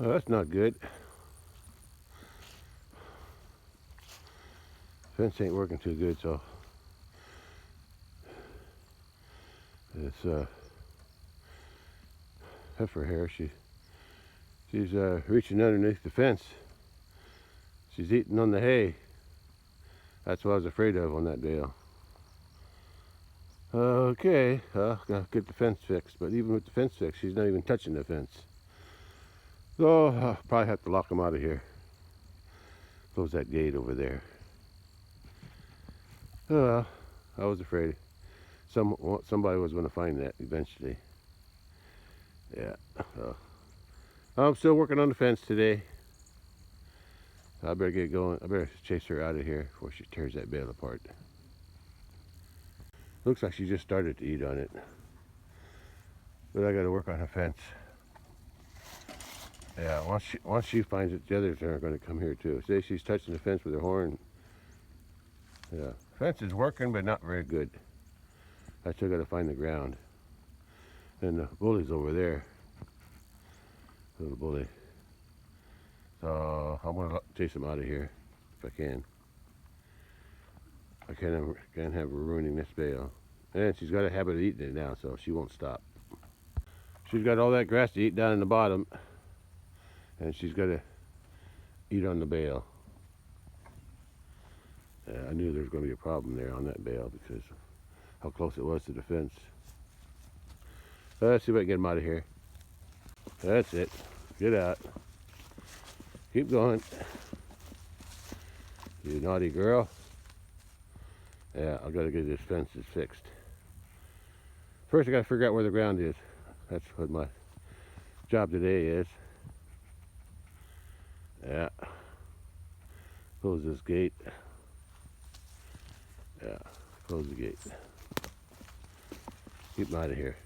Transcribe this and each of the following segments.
Well, that's not good. Fence ain't working too good, so it's heifer hair. She's reaching underneath the fence. She's eating on the hay. That's what I was afraid of on that bale. Okay, gotta get the fence fixed. But even with the fence fixed, she's not even touching the fence. So I'll probably have to lock them out of here. Close that gate over there. I was afraid somebody was going to find that eventually. Yeah. I'm still working on the fence today. I better get going. I better chase her out of here before she tears that bale apart. Looks like she just started to eat on it. But I got to work on her fence. Yeah, once she finds it, the others are going to come here too. See, she's touching the fence with her horn. Yeah, fence is working, but not very good. I still got to find the ground. And the bully's over there. Little bully. So I'm gonna chase him out of here if I can. I can't have her ruining this bale. And she's got a habit of eating it now, so she won't stop. She's got all that grass to eat down in the bottom, and she's got to eat on the bale. I knew there was going to be a problem there on that bale because of how close it was to the fence. Let's see if I can get him out of here. That's it. Get out. Keep going. You naughty girl. Yeah, I've got to get this fence fixed. First, I got to figure out where the ground is. That's what my job today is. Yeah. Close this gate. Yeah, close the gate. Keep them out of here.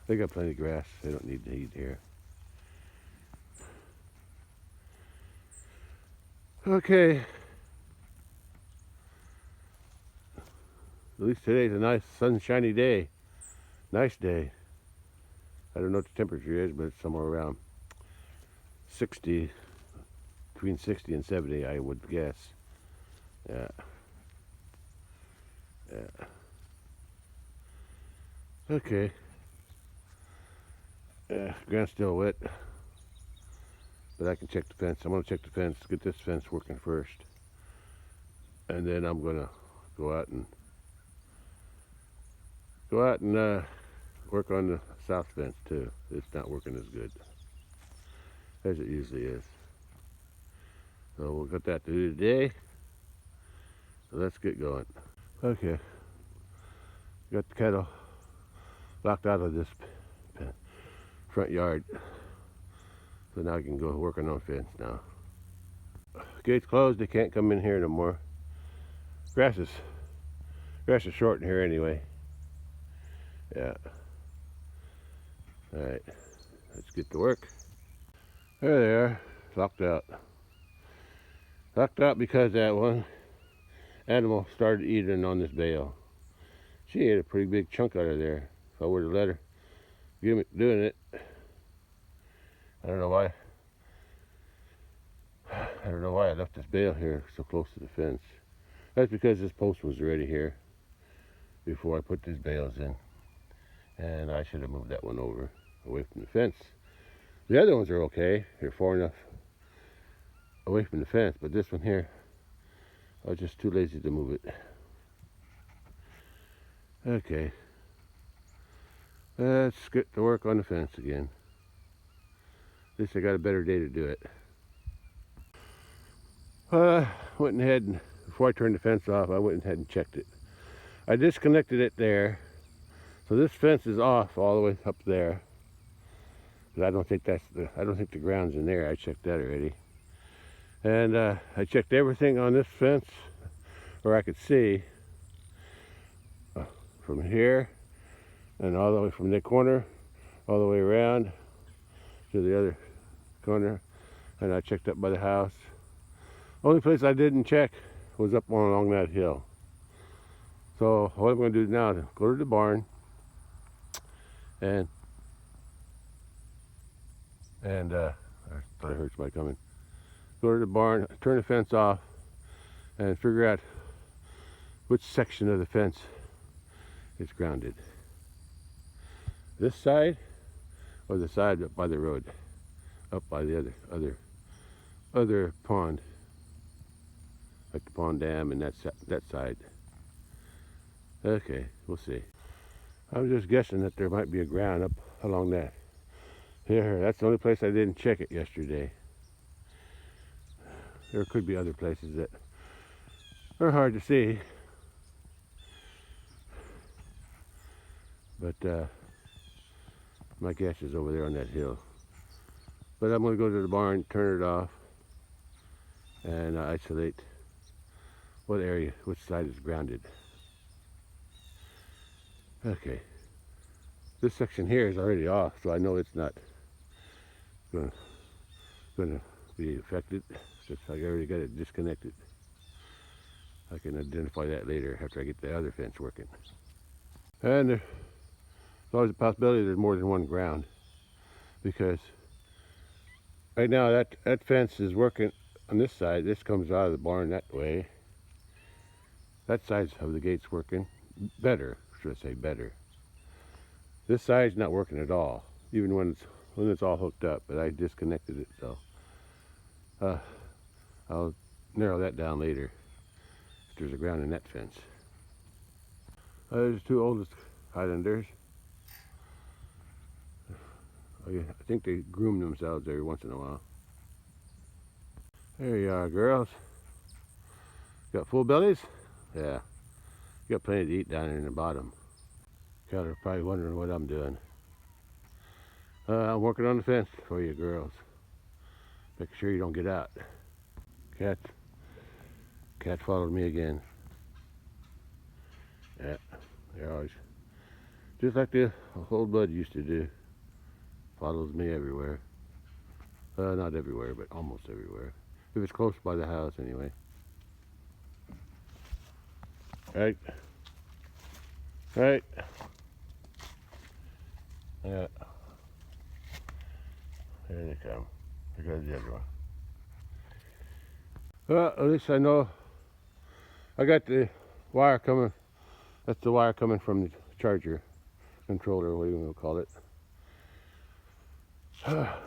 They got plenty of grass. They don't need to eat here. Okay. At least today's a nice sunshiny day. Nice day. I don't know what the temperature is, but it's somewhere around 60, between 60 and 70, I would guess. Yeah. Yeah. Okay. Yeah, ground's still wet, but I can check the fence. I'm gonna check the fence, get this fence working first, and then I'm gonna go out and work on the south fence too. It's not working as good as it usually is. So we'll get that to do today. So let's get going. Okay. Got the cattle locked out of this front yard. So now I can go working on fence now. Gate's closed, they can't come in here no more. Grass is short in here anyway. Yeah. Alright. Let's get to work. There they are. Locked out. Locked out because that one animal started eating on this bale. She ate a pretty big chunk out of there. If I were to let her give me doing it, I don't know why. I don't know why I left this bale here so close to the fence. That's because this post was already here before I put these bales in. And I should have moved that one over away from the fence. The other ones are okay. They're far enough away from the fence, but this one here, I was just too lazy to move it. Okay. Let's get to work on the fence again. At least I got a better day to do it. Went ahead and, before I turned the fence off, I went ahead and checked it. I disconnected it there. So this fence is off all the way up there. But I don't think the ground's in there. I checked that already. And I checked everything on this fence where I could see from here and all the way from the corner all the way around to the other corner. And I checked up by the house. Only place I didn't check was up along that hill. So what I'm going to do now is go to the barn and I thought I heard somebody coming. Go to the barn, turn the fence off, and figure out which section of the fence is grounded. This side or the side up by the road, up by the other pond, like the pond dam and that side. Okay, we'll see. I was just guessing that there might be a ground up along that. Here, that's the only place I didn't check it yesterday. There could be other places that are hard to see. But my guess is over there on that hill. But I'm going to go to the barn, turn it off, and isolate what area, which side is grounded. Okay. This section here is already off, so I know it's not going to be affected. Since I already got it disconnected. I can identify that later after I get the other fence working. And there's always a possibility there's more than one ground, because right now that fence is working on this side. This comes out of the barn that way. That side of the gate's working better, should I say better. This side's not working at all, even when it's all hooked up, but I disconnected it, so I'll narrow that down later if there's a ground in that fence. There's the two oldest Highlanders. I think they groom themselves every once in a while. There you are, girls. Got full bellies? Yeah. You got plenty to eat down there in the bottom. Cattle are probably wondering what I'm doing. I'm working on the fence for you, girls. Make sure you don't get out. Cat followed me again. Yeah, they're always just like the old bud used to do. Follows me everywhere. Not everywhere, but almost everywhere. If it's close by the house, anyway. Right. Yeah. Here they come. Here goes the other one. Well, at least I know I got the wire coming. That's the wire coming from the charger controller, what do you want to call it.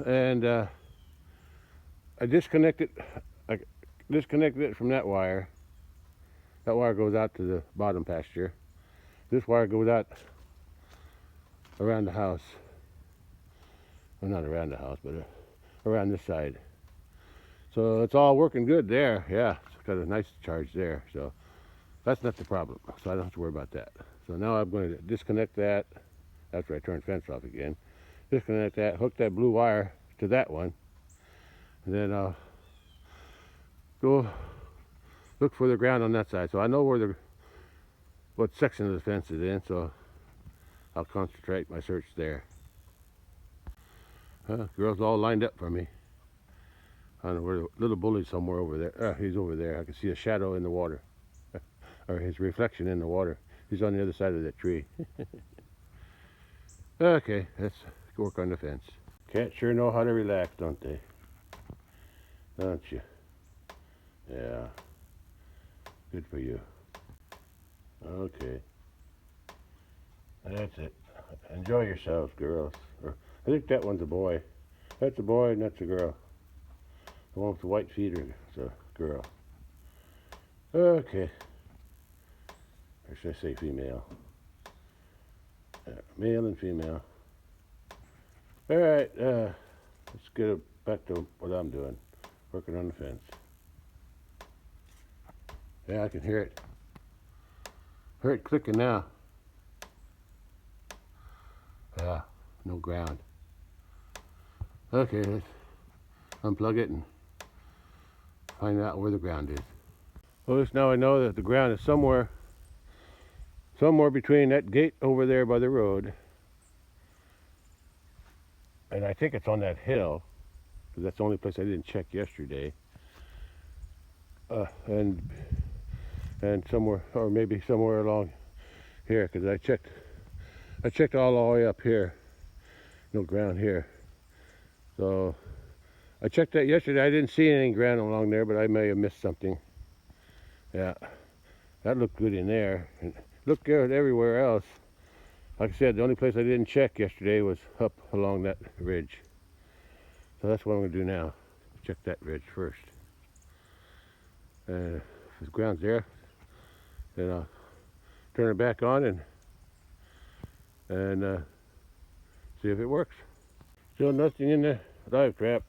And I disconnected it from that wire. That wire goes out to the bottom pasture. This wire goes out around the house. Well, not around the house, but around this side. So it's all working good there. Yeah, it's got a nice charge there. So that's not the problem. So I don't have to worry about that. So now I'm going to disconnect that after I turn the fence off again. Disconnect that, hook that blue wire to that one, and then I'll go look for the ground on that side. So I know what section of the fence is in, so I'll concentrate my search there. Girls all lined up for me. I don't know where the little bully's somewhere over there. He's over there. I can see a shadow in the water, or his reflection in the water. He's on the other side of that tree. Okay, let's work on the fence. Cats sure know how to relax, don't they? Don't you? Yeah. Good for you. Okay. That's it. Enjoy yourselves, girls. I think that one's a boy. That's a boy and that's a girl. The one with the white feet is a girl. Okay. Or should I say female? Male and female. Alright, let's get back to what I'm doing. Working on the fence. Yeah, I can hear it. Hear it clicking now. Yeah, no ground. Okay, let's unplug it and find out where the ground is. Well, at least now I know that the ground is somewhere between that gate over there by the road, and I think it's on that hill, because that's the only place I didn't check yesterday. And somewhere, or maybe somewhere along here, because I checked all the way up here. No ground here. So I checked that yesterday. I didn't see any ground along there, but I may have missed something. Yeah, that looked good in there. And looked good everywhere else. Like I said, the only place I didn't check yesterday was up along that ridge. So that's what I'm going to do now. Check that ridge first. And if the ground's there, then I'll turn it back on and see if it works. Still nothing in the dive trap.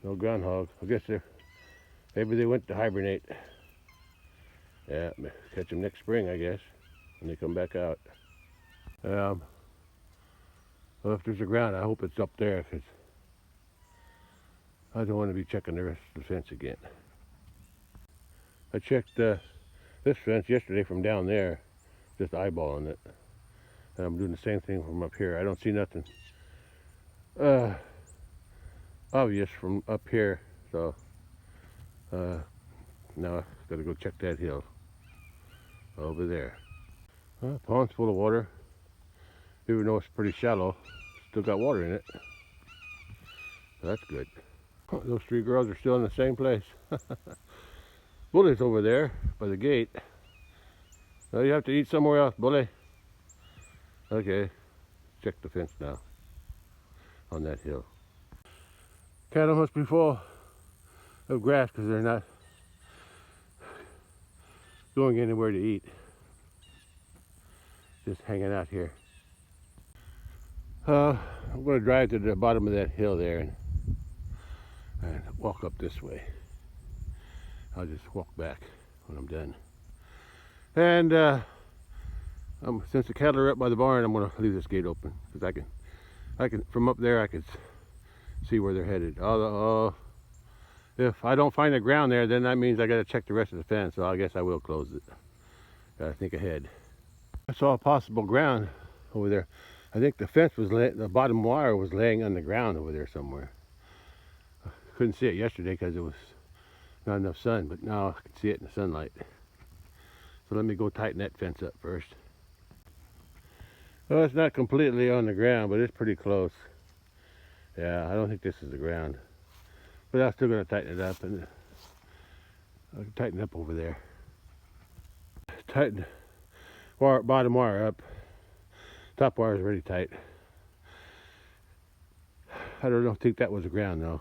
No groundhog. I guess maybe they went to hibernate. Yeah, catch them next spring, I guess, when they come back out. Well, if there's a ground, I hope it's up there, because I don't want to be checking the rest of the fence again. I checked this fence yesterday from down there, just eyeballing it. And I'm doing the same thing from up here. I don't see nothing obvious from up here, so now I've got to go check that hill over there. Pond's full of water. Even though it's pretty shallow, still got water in it. So that's good. Those three girls are still in the same place. Bully's over there by the gate. Oh, you have to eat somewhere else, Bully. Okay, check the fence now on that hill. Cattle must be full of grass because they're not going anywhere to eat. Just hanging out here. I'm going to drive to the bottom of that hill there and walk up this way. I'll just walk back when I'm done. And since the cattle are up by the barn, I'm going to leave this gate open because I can from up there I can see where they're headed. If I don't find the ground there, then that means I got to check the rest of the fence. So I guess I will close it. Got to think ahead. I saw a possible ground over there. I think the fence was the bottom wire was laying on the ground over there somewhere. I couldn't see it yesterday because it was not enough sun, but now I can see it in the sunlight. So let me go tighten that fence up first. Well, it's not completely on the ground, but it's pretty close. Yeah, I don't think this is the ground. But I'm still going to tighten it up, and I can tighten up over there. Tighten bottom wire up. Top wire is already tight. I don't think that was the ground though.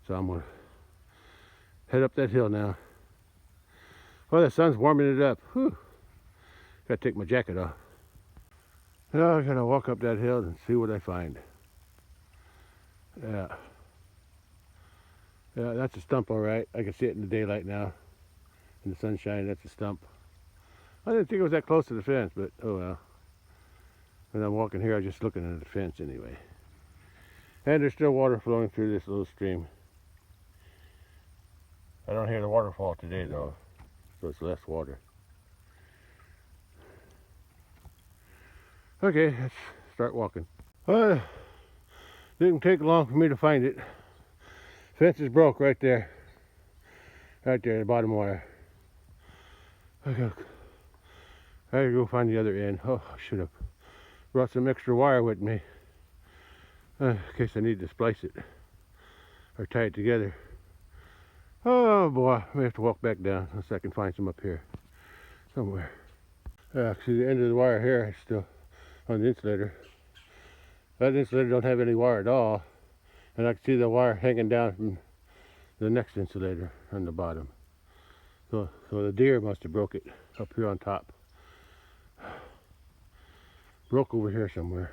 So I'm going to head up that hill now. Well, the sun's warming it up. Whew. Got to take my jacket off. Now I got to walk up that hill and see what I find. Yeah, that's a stump, all right. I can see it in the daylight now. In the sunshine, that's a stump. I didn't think it was that close to the fence, but oh well. When I'm walking here, I'm just looking at the fence anyway. And there's still water flowing through this little stream. I don't hear the waterfall today though, so it's less water. Okay, let's start walking. Well, didn't take long for me to find it. Fence is broke right there. Right there, the bottom wire. I gotta go find the other end. Oh, I should have brought some extra wire with me in case I need to splice it or tie it together. Oh boy, I may have to walk back down unless I can find some up here somewhere. See the end of the wire here is still on the insulator. That insulator don't have any wire at all, and I can see the wire hanging down from the next insulator on the bottom. So the deer must have broke it up here on top. Broke over here somewhere.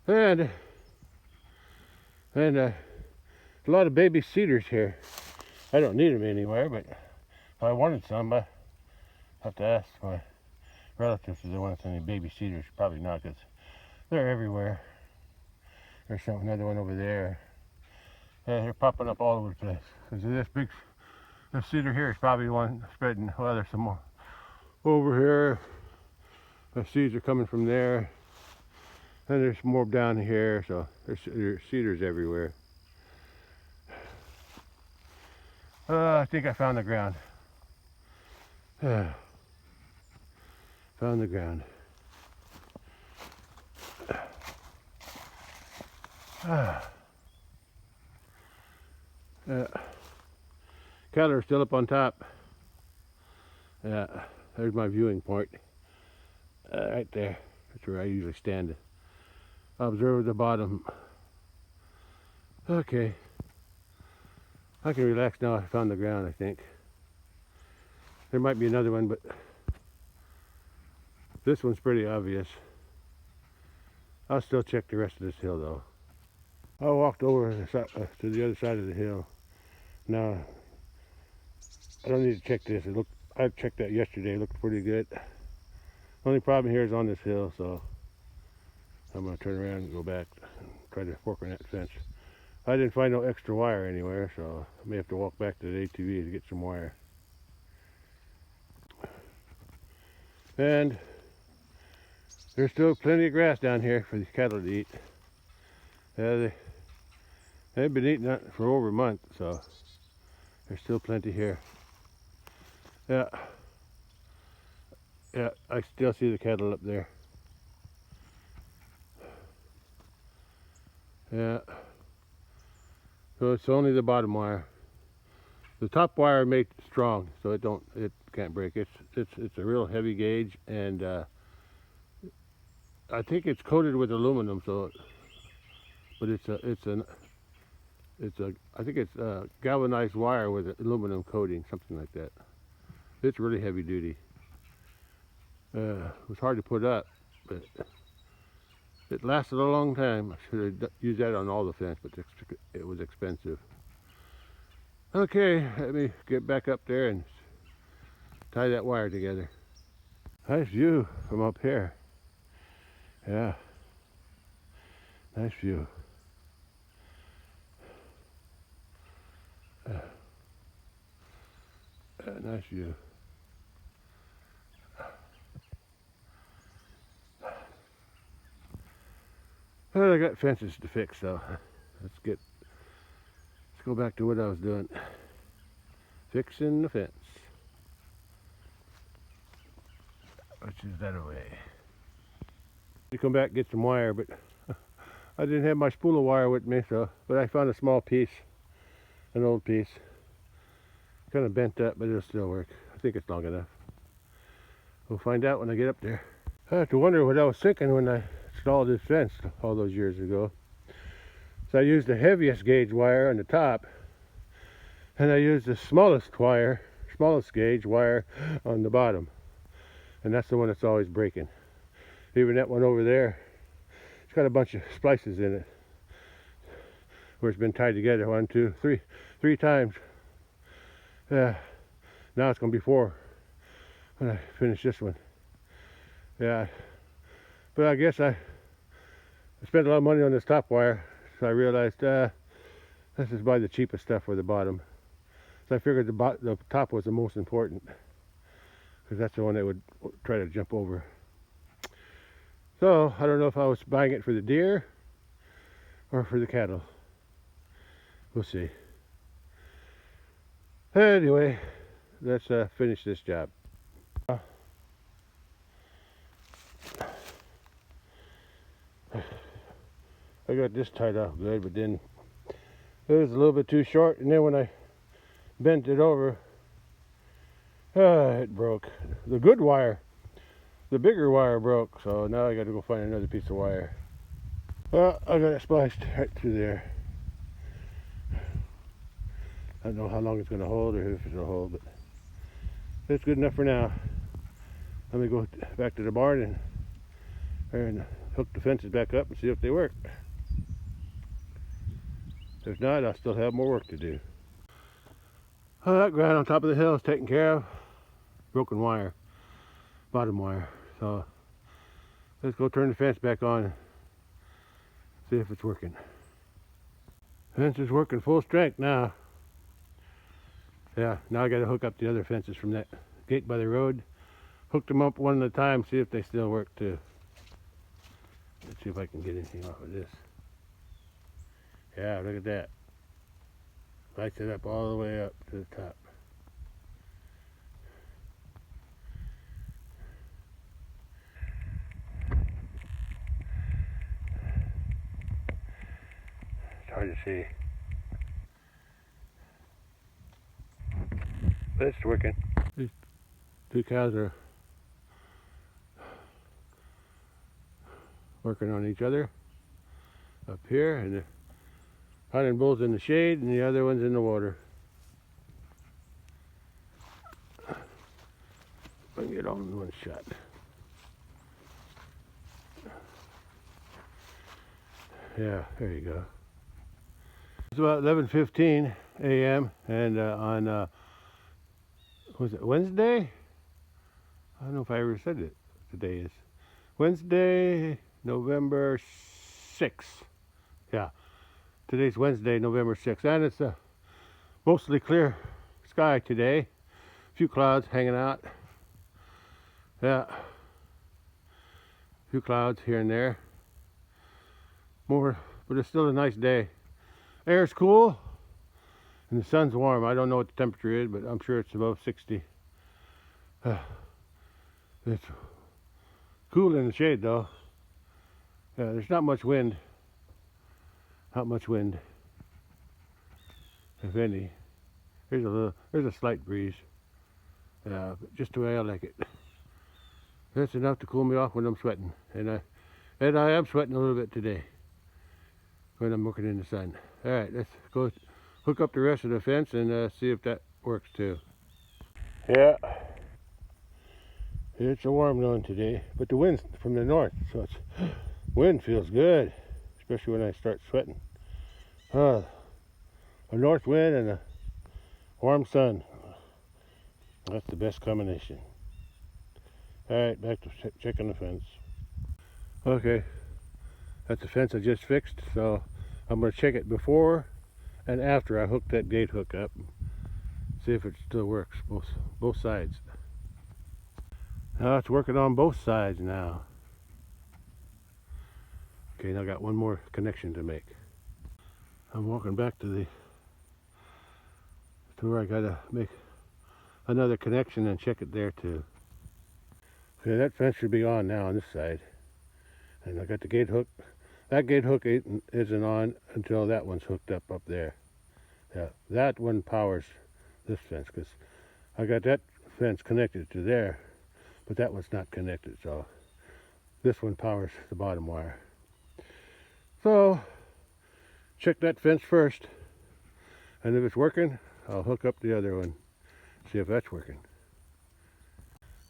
And a lot of baby cedars here. I don't need them anywhere, but if I wanted some, I have to ask my relatives if they want any baby cedars. Probably not, because they're everywhere. There's another one over there. Yeah, they're popping up all over the place. This cedar here is probably the one spreading. Well, there's some more over here. The seeds are coming from there. And there's more down here, so there's cedars everywhere. I think I found the ground. Found the ground. Cattle are still up on top. There's my viewing point. Right there. That's where I usually stand to observe the bottom. Okay. I can relax now. I found the ground, I think. There might be another one, but this one's pretty obvious. I'll still check the rest of this hill, though. I walked over to the other side of the hill. Now, I don't need to check this. I checked that yesterday. It looked pretty good. Only problem here is on this hill, so I'm going to turn around and go back and try to work on that fence. I didn't find no extra wire anywhere, so I may have to walk back to the ATV to get some wire. And there's still plenty of grass down here for the cattle to eat. They've been eating that for over a month, so there's still plenty here. Yeah, I still see the cattle up there. Yeah, so it's only the bottom wire. The top wire made strong, so it can't break. It's a real heavy gauge, and I think it's coated with aluminum. But I think it's galvanized wire with aluminum coating, something like that. It's really heavy duty. It was hard to put up, but it lasted a long time. I should have used that on all the fence, but it was expensive. Okay, let me get back up there and tie that wire together. Nice view from up here. Yeah, nice view. Nice view. Well, I got fences to fix, so let's go back to what I was doing. Fixing the fence. Which is that away. To come back and get some wire, but I didn't have my spool of wire with me, but I found a small piece, an old piece. Kind of bent up, but it'll still work. I think it's long enough. We'll find out when I get up there. I have to wonder what I was thinking when I installed this fence all those years ago. So I used the heaviest gauge wire on the top, and I used the smallest gauge wire on the bottom. And that's the one that's always breaking. Even that one over there, it's got a bunch of splices in it where it's been tied together 1, 2, 3 times. Yeah, now it's going to be 4 when I finish this one. Yeah, but I guess I spent a lot of money on this top wire, so I realized let's just buy the cheapest stuff for the bottom. So I figured the top was the most important, because that's the one they would try to jump over. So I don't know if I was buying it for the deer or for the cattle. We'll see. Anyway, let's finish this job. I got this tied off good, but then it was a little bit too short, and then when I bent it over, it broke. The good wire, the bigger wire broke, so now I got to go find another piece of wire. Well, I got it spliced right through there. I don't know how long it's going to hold or if it'll hold, but it's good enough for now. Let me go back to the barn and hook the fences back up and see if they work. If not, I'll still have more work to do. Oh, that ground on top of the hill is taken care of. Broken wire, bottom wire. So let's go turn the fence back on and see if it's working. Fence is working full strength now. Yeah, now I got to hook up the other fences from that gate by the road. Hooked them up one at a time, see if they still work too. Let's see if I can get anything off of this. Yeah, look at that. Lights it up all the way up to the top. to see. But it's working. These two cows are working on each other up here, and the hunting bull's in the shade and the other one's in the water. I can get on in one shot. Yeah, there you go. It's about 11:15 a.m. and on was it Wednesday? I don't know if I ever said it. Today is Wednesday, November 6th. Yeah, today's Wednesday, November 6th, and it's a mostly clear sky today. A few clouds hanging out. Yeah, a few clouds here and there. More, but it's still a nice day. Air's cool and the sun's warm. I don't know what the temperature is, but I'm sure it's above 60. It's cool in the shade though. Yeah, there's not much wind. Not much wind, if any. There's a slight breeze. Just the way I like it. That's enough to cool me off when I'm sweating, and I am sweating a little bit today when I'm working in the sun. All right, let's go hook up the rest of the fence and see if that works too. Yeah, it's a warm one today, but the wind's from the north, so wind feels good, especially when I start sweating. A north wind and a warm sun. That's the best combination. All right, back to checking the fence. Okay, that's the fence I just fixed, so I'm going to check it before and after I hook that gate hook up. See if it still works, both sides. Now it's working on both sides now. Okay, now I got one more connection to make. I'm walking back to where I gotta make another connection and check it there too. Okay, that fence should be on now on this side. And I got the gate hook. That gate hook isn't on until that one's hooked up there. Yeah, that one powers this fence because I got that fence connected to there, but that one's not connected, so this one powers the bottom wire. So check that fence first, and if it's working, I'll hook up the other one, see if that's working.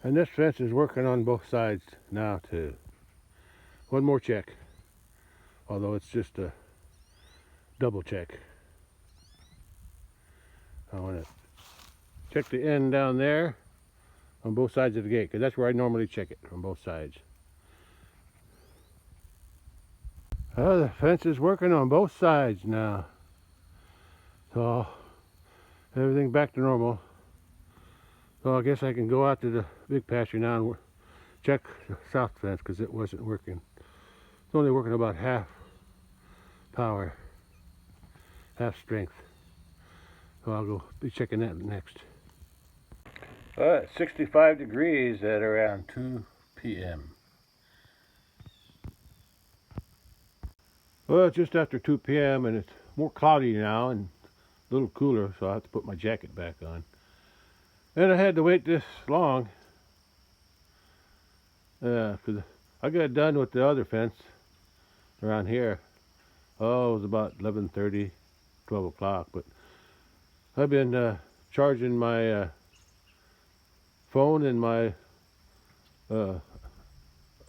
And this fence is working on both sides now too. One more check, although it's just a double check. I want to check the end down there on both sides of the gate, because that's where I normally check it, on both sides. The fence is working on both sides now. So everything back to normal. So I guess I can go out to the big pasture now and check the south fence, because it wasn't working. It's only working about half power, half strength. So I'll go be checking that next. It's 65 degrees at around 2 p.m. Well, it's just after 2 p.m. and it's more cloudy now and a little cooler, so I have to put my jacket back on. And I had to wait this long because I got done with the other fence around here. Oh, it was about 11:30, 12 o'clock, but I've been charging my phone and my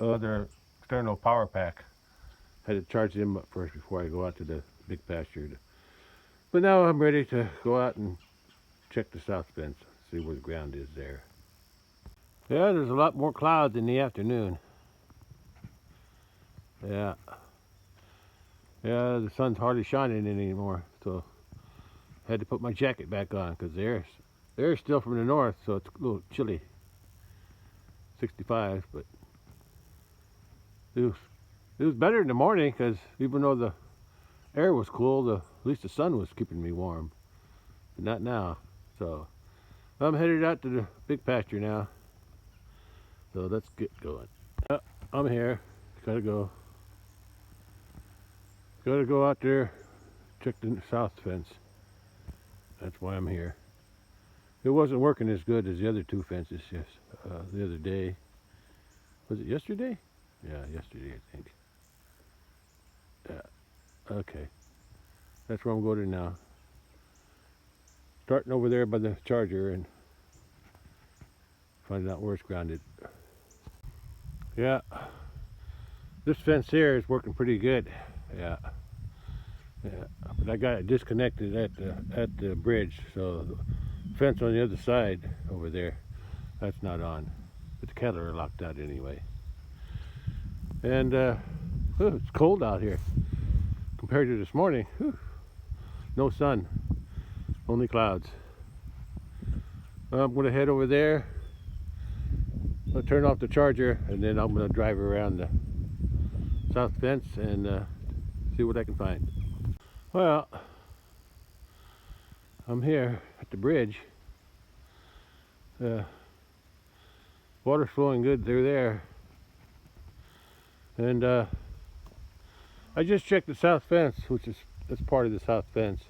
other external power pack. Had to charge them up first before I go out to the big pasture. But now I'm ready to go out and check the south fence, see where the ground is there. Yeah, there's a lot more clouds in the afternoon. Yeah, the sun's hardly shining anymore, so I had to put my jacket back on because the air's still from the north, so it's a little chilly. 65, but it was better in the morning because even though the air was cool, at least the sun was keeping me warm. But not now. So I'm headed out to the big pasture now. So let's get going. I'm here. Gotta go out there, check the south fence. That's why I'm here. It wasn't working as good as the other two fences the other day. Was it yesterday? Yeah, yesterday I think. Yeah, okay. That's where I'm going to now. Starting over there by the charger and finding out where it's grounded. Yeah, this fence here is working pretty good. Yeah, yeah. But I got it disconnected at the bridge, so the fence on the other side over there, that's not on. But the cattle are locked out anyway. And it's cold out here compared to this morning. Whew. No sun, only clouds. I'm going to head over there. I'll turn off the charger and then I'm going to drive around the south fence and see what I can find. Well, I'm here at the bridge. Water's flowing good through there. And I just checked the south fence, that's part of the south fence,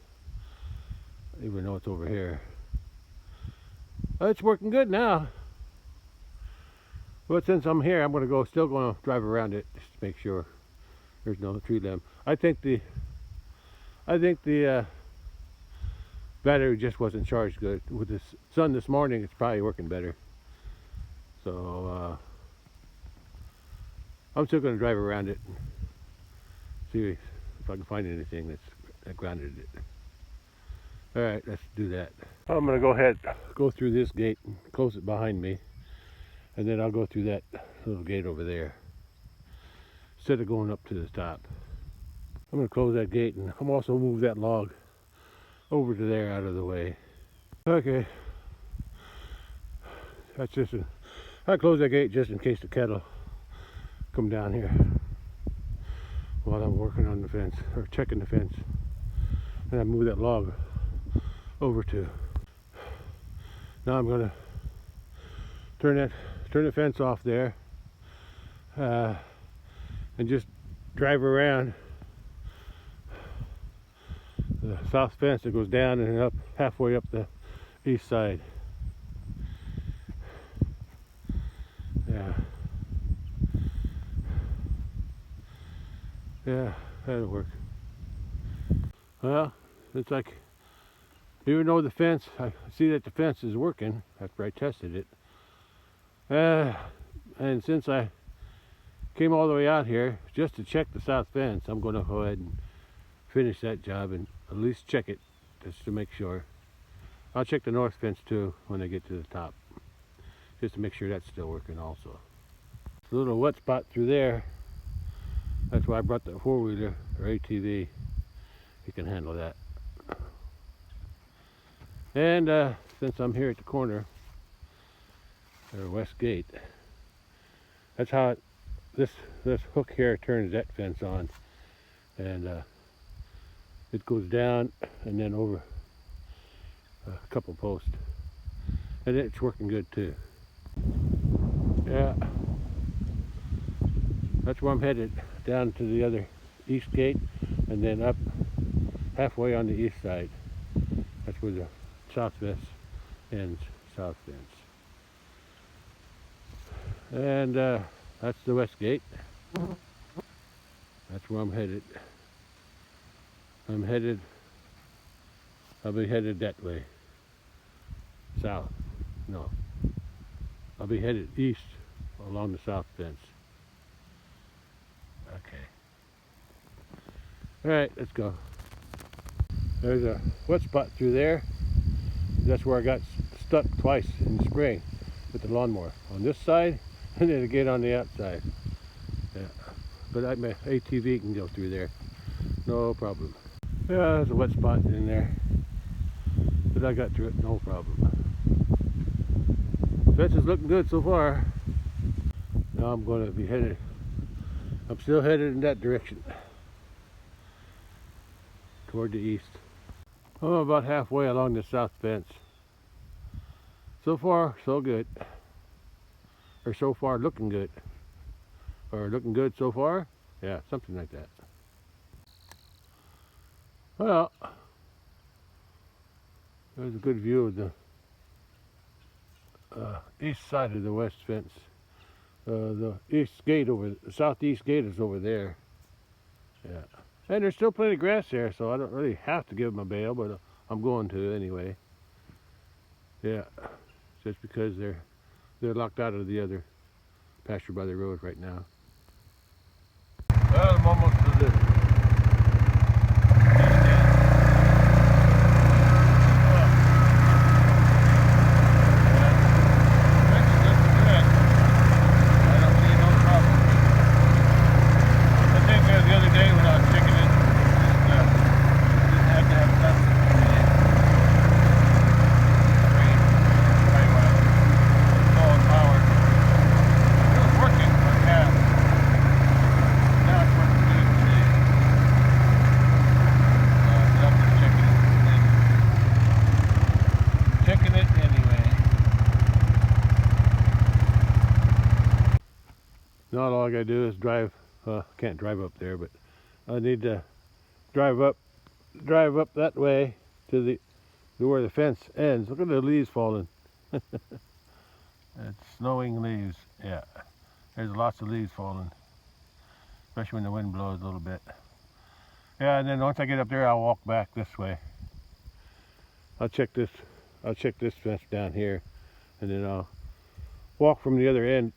even though it's over here. It's working good now. But since I'm here, I'm still going to drive around it just to make sure there's no tree limb. I think the battery just wasn't charged good. With the sun this morning, it's probably working better. So I'm still going to drive around it and see if I can find anything that grounded it. All right, let's do that. I'm going to go through this gate and close it behind me, and then I'll go through that little gate over there instead of going up to the top. I'm going to close that gate, and I'm also move that log over to there out of the way. Okay, I close that gate just in case the cattle come down here while I'm working on the fence or checking the fence, and I move that log over to. Now I'm going to turn the fence off there and just drive around the south fence that goes down and up halfway up the east side. Yeah, that'll work. Well, it's like, even though I see that the fence is working after I tested it, and since I came all the way out here just to check the south fence, I'm going to go ahead and finish that job and at least check it just to make sure. I'll check the north fence too when I get to the top, just to make sure that's still working also. It's a little wet spot through there. That's why I brought the four-wheeler or ATV. You can handle that. And since I'm here at the corner, or west gate, that's how this hook here turns that fence on, and it goes down and then over a couple posts, and it's working good too. Yeah, that's where I'm headed, down to the other east gate and then up halfway on the east side. That's where the south fence ends, south fence. And that's the west gate. That's where I'm headed. I'll be headed that way. South. No. I'll be headed east along the south fence. Okay. Alright, let's go. There's a wet spot through there. That's where I got stuck twice in the spring with the lawnmower. On this side and then again on the outside. Yeah. But my ATV can go through there. No problem. Yeah, there's a wet spot in there. But I got through it, no problem. Fence is looking good so far. Now I'm going to be headed. I'm still headed in that direction. Toward the east. I'm about halfway along the south fence. So far, so good. Or so far, looking good. Or looking good so far? Yeah, something like that. Well, there's a good view of the east side of the west fence. The southeast gate is over there. Yeah. And there's still plenty of grass there, so I don't really have to give them a bail, but I'm going to anyway. Yeah, just because they're locked out of the other pasture by the road right now. Well, I'm almost to the not all I gotta do is drive. Can't drive up there, but I need to drive up that way to where the fence ends. Look at the leaves falling. It's snowing leaves. Yeah, there's lots of leaves falling, especially when the wind blows a little bit. Yeah, and then once I get up there, I'll walk back this way. I'll check this fence down here, and then I'll walk from the other end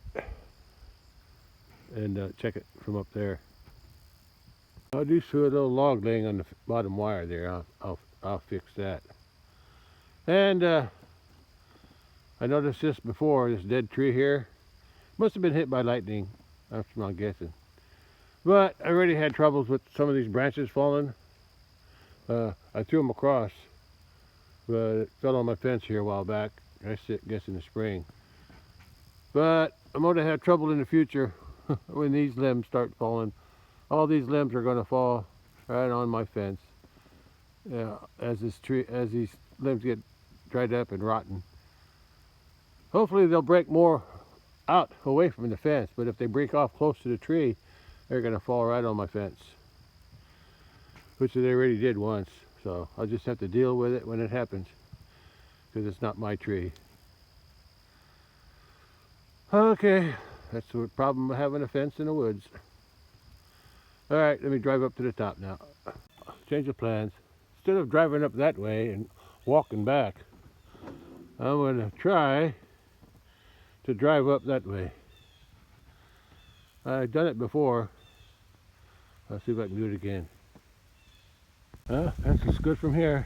and check it from up there. I do see a little log laying on the bottom wire there. I'll fix that. And I noticed this before. This dead tree here must have been hit by lightning. That's my guessing. But I already had troubles with some of these branches falling. I threw them across, but it fell on my fence here a while back. I guess in the spring. But I'm going to have trouble in the future when these limbs start falling. All these limbs are going to fall right on my fence. Yeah, as these limbs get dried up and rotten. Hopefully they'll break more out away from the fence, but if they break off close to the tree, they're going to fall right on my fence, which they already did once. So I'll just have to deal with it when it happens, because it's not my tree. Okay, that's the problem of having a fence in the woods. All right, let me drive up to the top now. Change of plans. Instead of driving up that way and walking back, I'm going to try to drive up that way. I've done it before. I'll see if I can do it again. Fence looks good from here.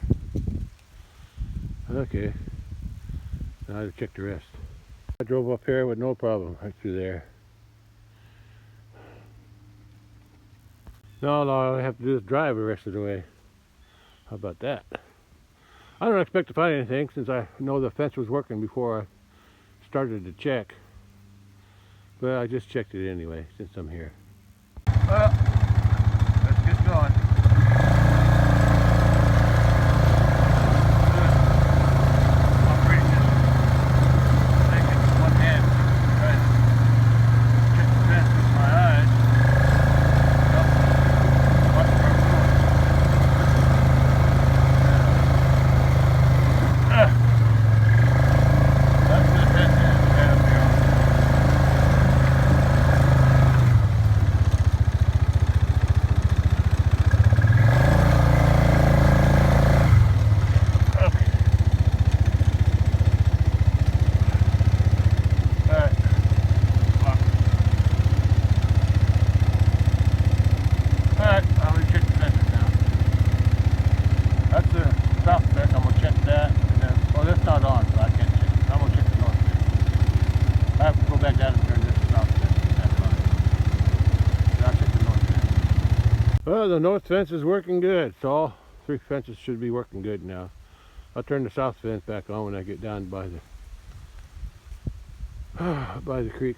Okay, now to check the rest. I drove up here with no problem, right through there. Now all I have to do is drive the rest of the way. How about that? I don't expect to find anything since I know the fence was working before I started to check. But I just checked it anyway since I'm here. Well, let's get going. Well, the north fence is working good, so all three fences should be working good now. I'll turn the south fence back on when I get down by the creek.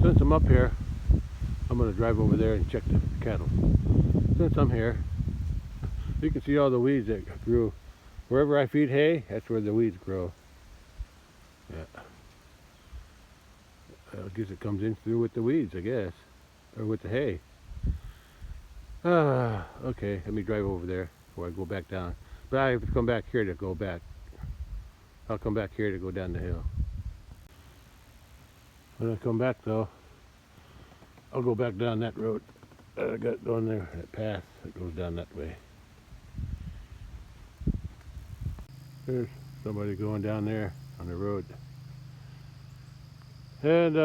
Since I'm up here, I'm going to drive over there and check the cattle. Since I'm here, you can see all the weeds that grew. Wherever I feed hay, that's where the weeds grow. Yeah. I guess it comes in through with the weeds, I guess. Or with the hay. Okay, let me drive over there before I go back down. But I have to come back here to go back. I'll come back here to go down the hill. When I come back though, I'll go back down that road that I got going there, that path that goes down that way. There's somebody going down there on the road. And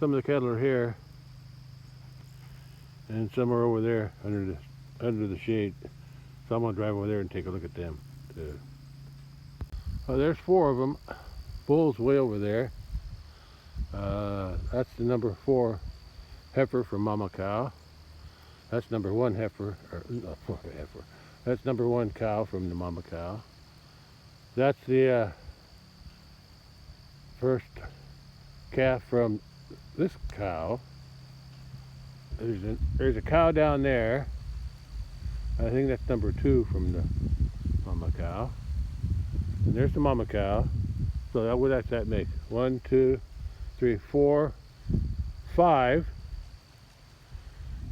some of the cattle are here. And some are over there under the shade. So I'm gonna drive over there and take a look at them too. Oh, there's 4 of them. Bull's way over there. That's the number 4 heifer from Mama Cow. That's number 1 heifer, or no, heifer. That's number 1 cow from the Mama Cow. That's the first calf from this cow. There's a cow down there. I think that's number 2 from the Mama Cow. And there's the Mama Cow. So what does that make? 1, 2, 3, 4, 5,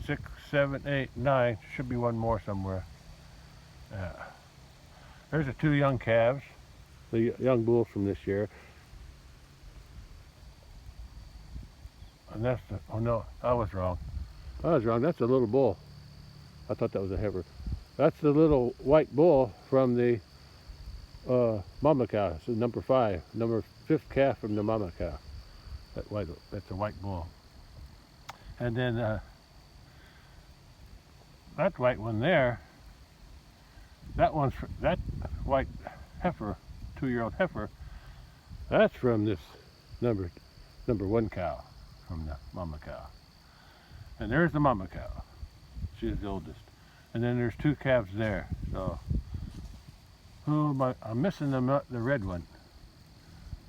6, 7, 8, 9. Should be one more somewhere. There's the 2 young calves, the young bulls from this year. And that's the, oh no, I was wrong. That's a little bull. I thought that was a heifer. That's the little white bull from the Mama Cow. So number 5, number 5th calf from the Mama Cow. That's a white bull. And then that white one there, that white heifer, 2-year-old heifer, that's from this number 1 cow from the Mama Cow. And there's the Mama Cow. She's the oldest. And then there's 2 calves there. So I'm missing the red one.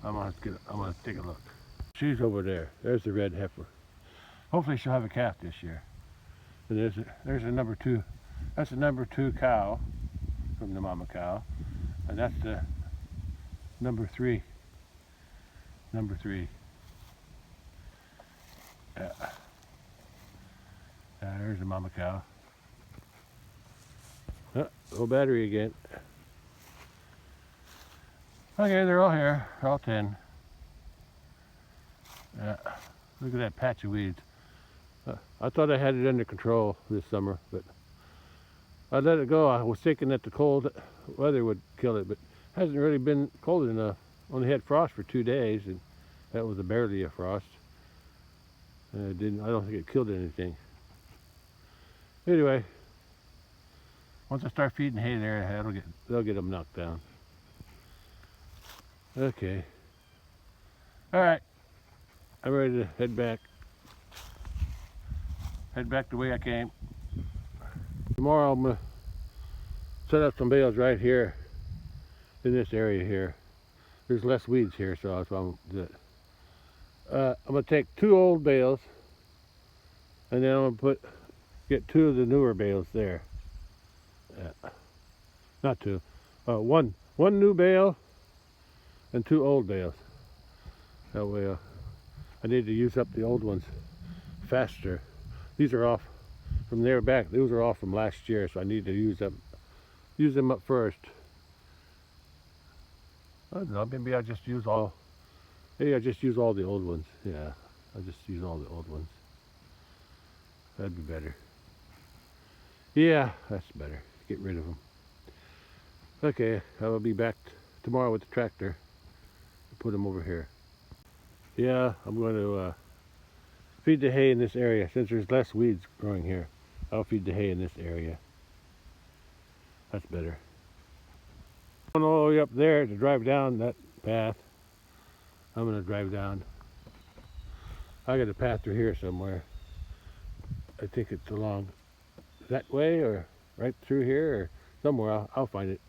I'm gonna take a look. She's over there. There's the red heifer. Hopefully she'll have a calf this year. And there's a number 2. That's the number 2 cow from the Mama Cow. And that's the number 3. Number 3. There's the Mama Cow. Low battery again. Okay, they're all here. They're all 10. Look at that patch of weeds. I thought I had it under control this summer, but I let it go. I was thinking that the cold weather would kill it, but it hasn't really been cold enough. Only had frost for 2 days, and that was barely a frost. I don't think it killed anything. Anyway, once I start feeding hay there, they'll get them knocked down. Okay. All right. I'm ready to head back. Head back the way I came. Tomorrow I'm gonna set up some bales right here in this area here. There's less weeds here, so that's why I'm gonna do it. I'm gonna take 2 old bales, and then I'm gonna get 2 of the newer bales there. Not 2. One new bale and 2 old bales. That way, I need to use up the old ones faster. These are off from there back. Those are off from last year, so I need to use them up first. I don't know. Maybe I just use all. Maybe I just use all the old ones. Yeah, I'll just use all the old ones. That'd be better. Yeah, that's better. Get rid of them. Okay, I will be back tomorrow with the tractor. Put them over here. Yeah, I'm going to feed the hay in this area. Since there's less weeds growing here, I'll feed the hay in this area. That's better. I'm going all the way up there to drive down that path. I'm going to drive down. I got a path through here somewhere. I think it's along that way or right through here or somewhere. I'll find it.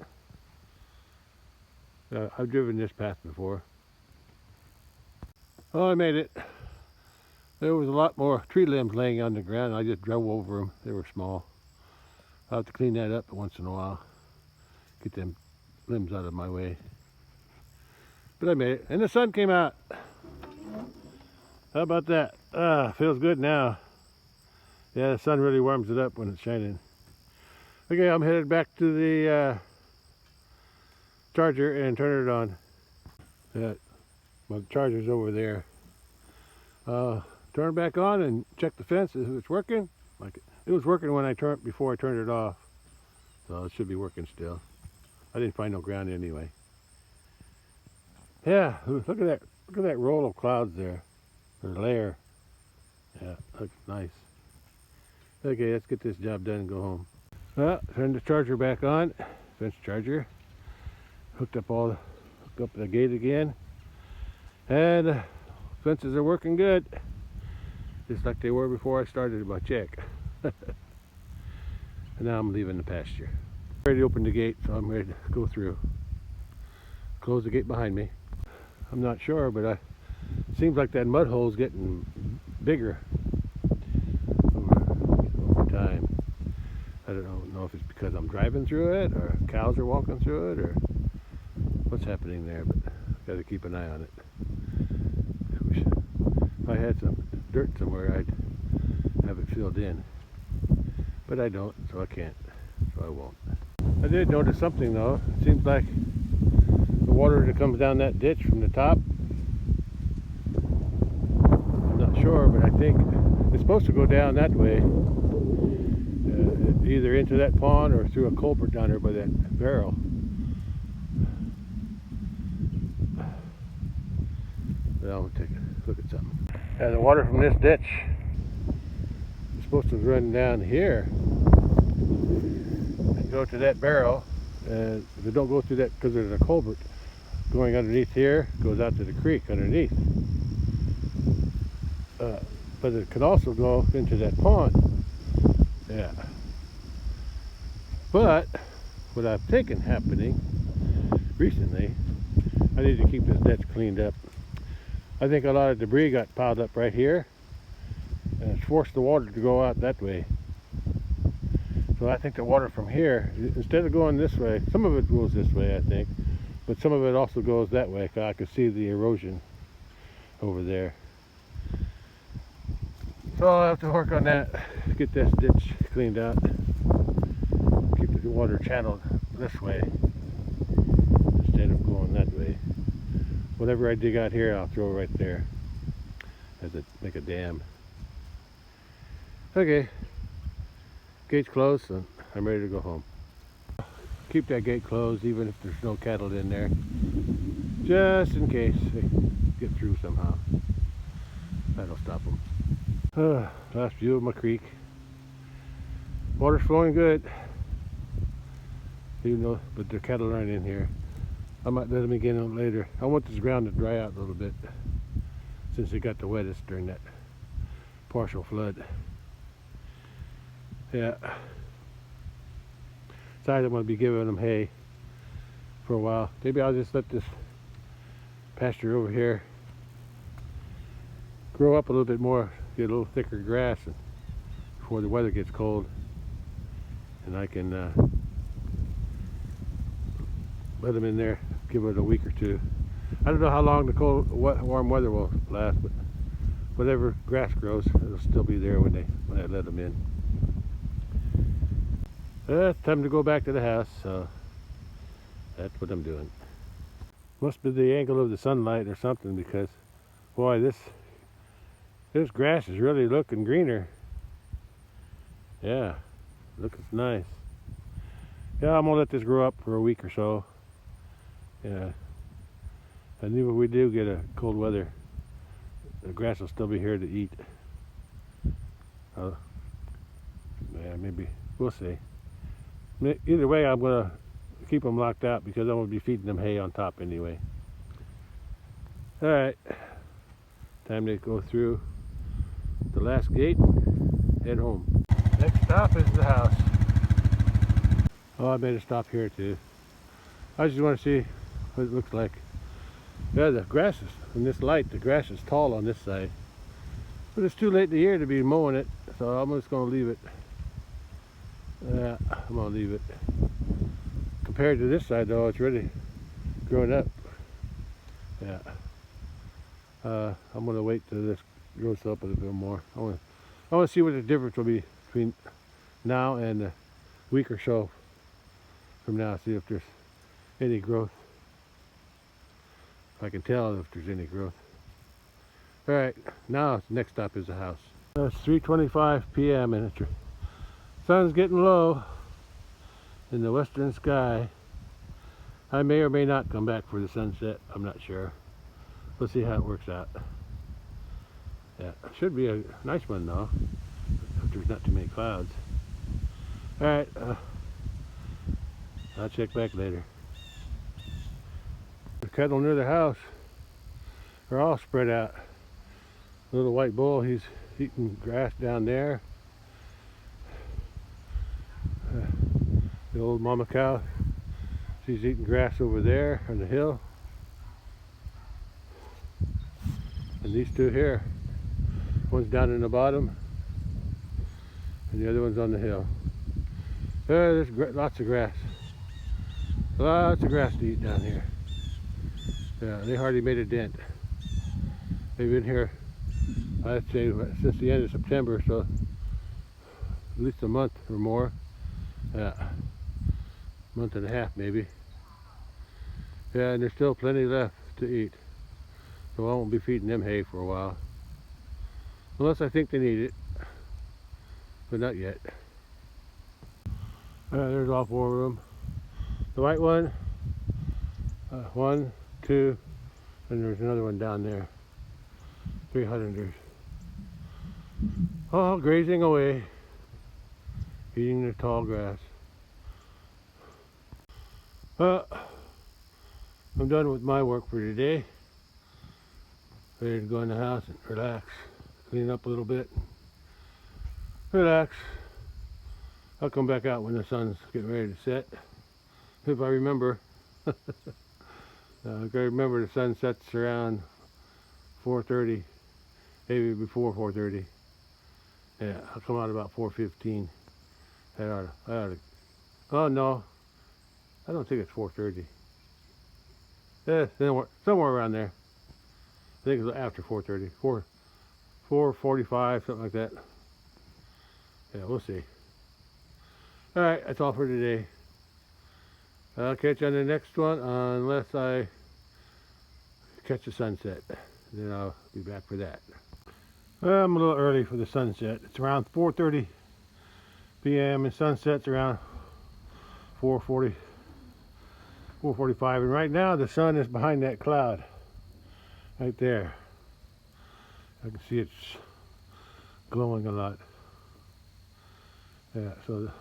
I've driven this path before. Oh, I made it. There was a lot more tree limbs laying on the ground. I just drove over them. They were small. I'll have to clean that up once in a while. Get them limbs out of my way. But I made it. And the sun came out. How about that? Feels good now. Yeah, the sun really warms it up when it's shining. Okay, I'm headed back to the charger and turn it on. Yeah, my charger's over there. Turn it back on and check the fence if it's working. Like it was working when before I turned it off, so it should be working still. I didn't find no ground anyway. Yeah, look at that! Look at that roll of clouds there, or layer. Yeah, looks nice. Okay, let's get this job done and go home. Well, turn the charger back on. Fence charger. Hooked up the gate again, and fences are working good, just like they were before I started my check. And now I'm leaving the pasture. Ready to open the gate, so I'm ready to go through. Close the gate behind me. I'm not sure, but it seems like that mud hole is getting bigger over time. I don't know if it's because I'm driving through it, or cows are walking through it, or what's happening there, but got to keep an eye on it. If I had some dirt somewhere, I'd have it filled in, but I don't, so I can't, so I won't. I did notice something though. It seems like the water that comes down that ditch from the top, I'm not sure, but I think it's supposed to go down that way, either into that pond or through a culvert down there by that barrel. But I'll take a look at something. Yeah, the water from this ditch is supposed to run down here and go to that barrel, and if it don't go through that, because there's a culvert going underneath here, goes out to the creek underneath. But it could also go into that pond. Yeah. But what I've taken happening recently, I need to keep this ditch cleaned up. I think a lot of debris got piled up right here, and it's forced the water to go out that way. So I think the water from here, instead of going this way, some of it goes this way, I think, but some of it also goes that way, because I can see the erosion over there. So I'll have to work on that, get this ditch cleaned out, keep the water channeled this way instead of going that way. Whatever I dig out here, I'll throw right there as it make a dam. Okay, gate's closed, so I'm ready to go home. Keep that gate closed even if there's no cattle in there, just in case they get through somehow. That'll stop them. Last view of my creek. Water's flowing good, even though, but the cattle aren't in here. I might let them get in later. I want this ground to dry out a little bit since it got the wettest during that partial flood. Yeah. Decided I'm going to be giving them hay for a while. Maybe I'll just let this pasture over here grow up a little bit more, get a little thicker grass before the weather gets cold, and I can let them in there, give it a week or two. I don't know how long the warm weather will last, but whatever grass grows, it'll still be there when I let them in. It's time to go back to the house, so that's what I'm doing. Must be the angle of the sunlight or something, because boy, this grass is really looking greener. Yeah, looks nice. Yeah, I'm gonna let this grow up for a week or so. Yeah, and even if we do get a cold weather, the grass will still be here to eat. Yeah, maybe, we'll see. Either way, I'm gonna keep them locked out because I'm gonna be feeding them hay on top anyway. All right, time to go through the last gate, head home. Next stop is the house. Oh, I made a stop here too. I just want to see what it looks like. Yeah, the grass is, in this light, the grass is tall on this side. But it's too late in the year to be mowing it, so I'm just going to leave it. Yeah, I'm going to leave it. Compared to this side though, it's really growing up. Yeah. I'm going to wait till this grows up a little bit more. I want to see what the difference will be between now and a week or so from now. See if there's any growth. If I can tell if there's any growth. All right, now next stop is the house. It's 3:25 p.m. and the sun's getting low in the western sky. I may or may not come back for the sunset. I'm not sure. We'll see how it works out. Yeah, it should be a nice one though, if there's not too many clouds. All right, I'll check back later. The cattle near the house are all spread out. Little white bull, he's eating grass down there. The old mama cow, she's eating grass over there on the hill. And these two here, one's down in the bottom and the other one's on the hill. There's lots of grass. Lots of grass to eat down here. Yeah, they hardly made a dent. They've been here, I'd say, since the end of September, so at least a month or more. Yeah, month and a half maybe. Yeah, and there's still plenty left to eat. So I won't be feeding them hay for a while. Unless I think they need it. But not yet. There's all four of them. The white one, 1, 2, and there's another one down there. 300ers. All grazing away, eating the tall grass. I'm done with my work for today. Ready to go in the house and relax, clean up a little bit, relax. I'll come back out when the sun's getting ready to set, if I remember. I remember the sun sets around 4:30, maybe before 4:30. Yeah, I'll come out about 4:15. I ought to. Oh no, I don't think it's 4:30. Yeah, somewhere around there. I think it's after 4:30, 4:45, something like that. Yeah, we'll see. All right, that's all for today. I'll catch you on the next one, unless I catch the sunset. Then I'll be back for that. I'm a little early for the sunset. It's around 4:30 p.m. and sunset's around 4:40, 4:45. And right now the sun is behind that cloud, right there. I can see it's glowing a lot. Yeah, so the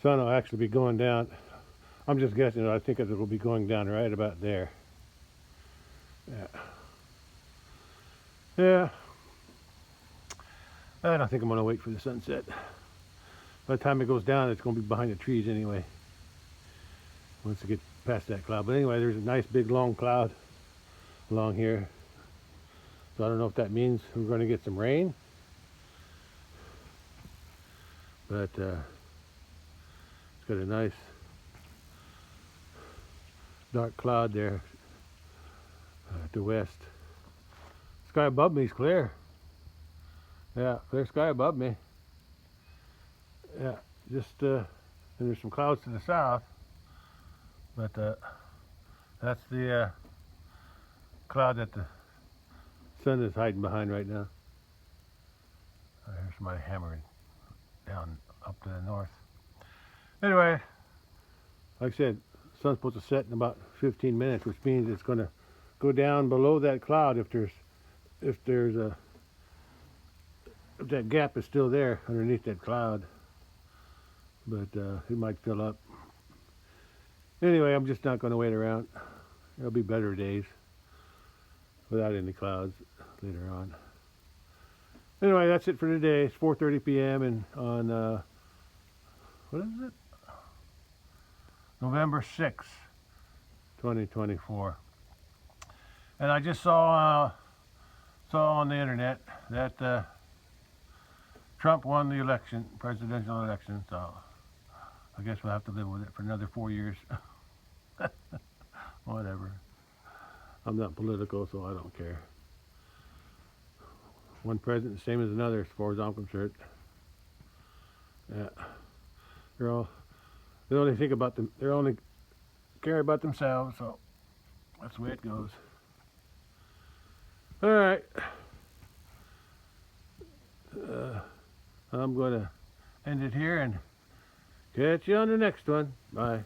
sun will actually be going down. I'm just guessing. I think it will be going down right about there. Yeah. Yeah. I don't think I'm going to wait for the sunset. By the time it goes down, it's going to be behind the trees anyway. Once it gets past that cloud. But anyway, there's a nice big long cloud along here. So I don't know if that means we're going to get some rain. But it's got a nice dark cloud there at the west. Sky above me is clear. Yeah, clear sky above me. Yeah, just and there's some clouds to the south, but that's the cloud that the sun is hiding behind right now. Here's somebody hammering down up to the north. Anyway, like I said, the sun's supposed to set in about 15 minutes, which means it's going to go down below that cloud if that gap is still there underneath that cloud. But it might fill up. Anyway, I'm just not going to wait around. There'll be better days without any clouds later on. Anyway, that's it for today. It's 4:30 p.m. and on what is it? November 6th, 2024. And I just saw on the internet that Trump won the election, presidential election. So I guess we'll have to live with it for another 4 years. Whatever. I'm not political, so I don't care. One present the same as another as far as I'm concerned. Yeah. They only think about them. They only care about themselves. So that's the way it goes. All right. I'm gonna end it here and catch you on the next one. Bye.